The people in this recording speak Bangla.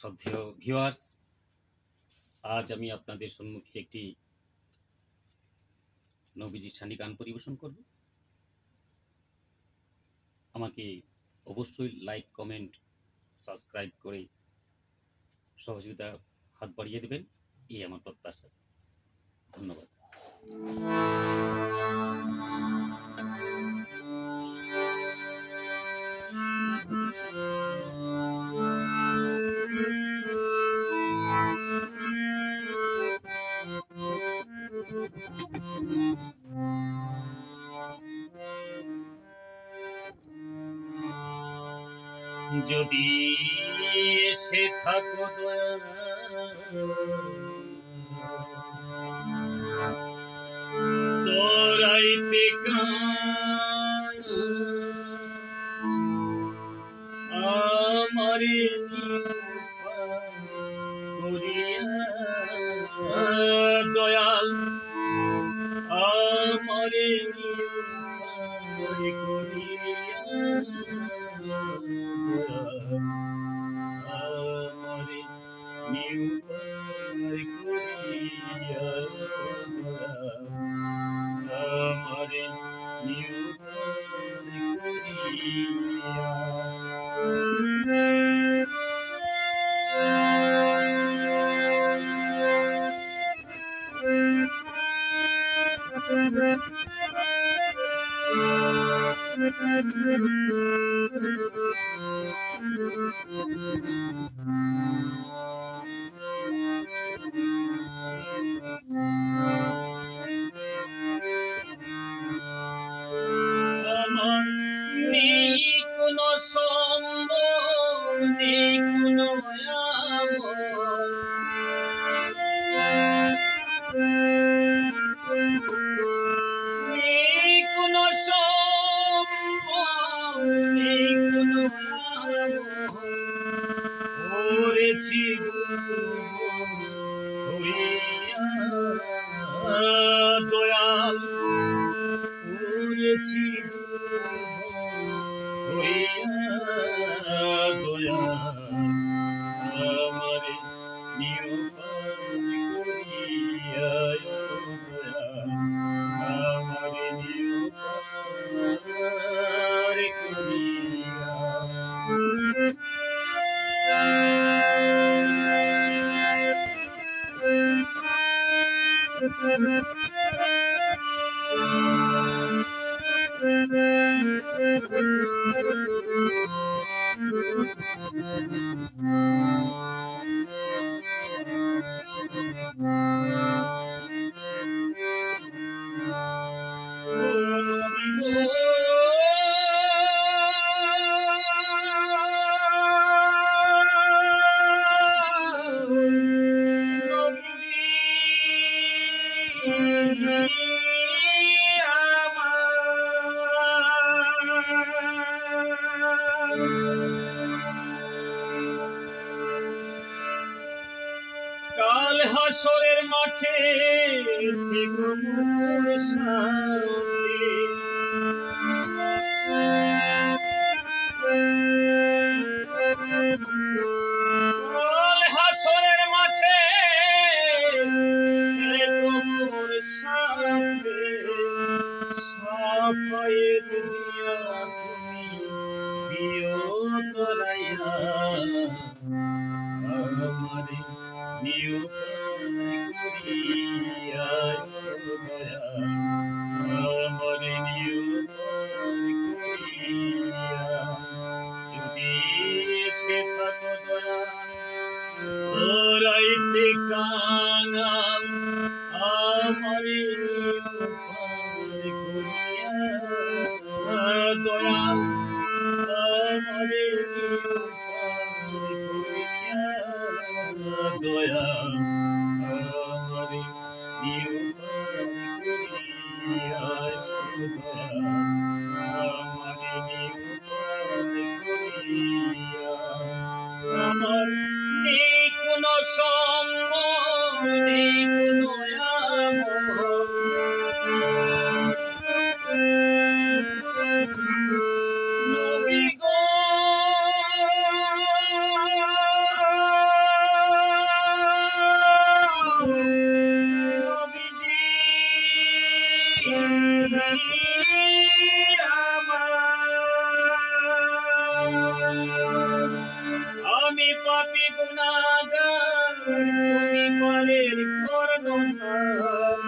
শ্রদ্ধেয় ভিউয়ার্স, আজ আমি আপনাদের সম্মুখে একটি নবীজির সান্নি গান পরিবেশন করব। আমাকে অবশ্যই লাইক, কমেন্ট, সাবস্ক্রাইব করে সহযোগিতা হাত বাড়িয়ে দেবেন, এই আমার প্রত্যাশা। ধন্যবাদ। যদি এসে থাকো তোরাইতে কান আমারে করিয়া দয়াল আমারে করিয়া আমারে নিউপার করিয়া আমারে নিউপার করিয়া আমার নেই কোনো সম্ভব, নেই কোনো নেই কোনো সম্ভব, নেই কোনো করেছি দয়াল করেছি দয়াল আমারে নিউপার করিয়া দয়াল আমারে নিউপার করিয়া কাল হাসরের মাঠে থেকো মোর সাথে কাল হাসরের মাঠে থেকো মোর সাথে সাফায়েত দিয়া তুমি দিও তরাইয়া আমারে নিউপার করিয়া দয়াল আমারে নিউপার করিয়া যদি এসে থাকো দয়াল তোরাইতে কাঙাল আমারে নিউপার করিয়া দয়াল আমারে নিউপার করিয়া দয়াল আমারে নিউপার করিয়া দয়াল আমারে নিউপার করিয়া আমার নেই কোনো সম্ভব, নেই কোনো নবী গো আমি পাপী গুনাহগার, তুমি পরের কর্ণধার।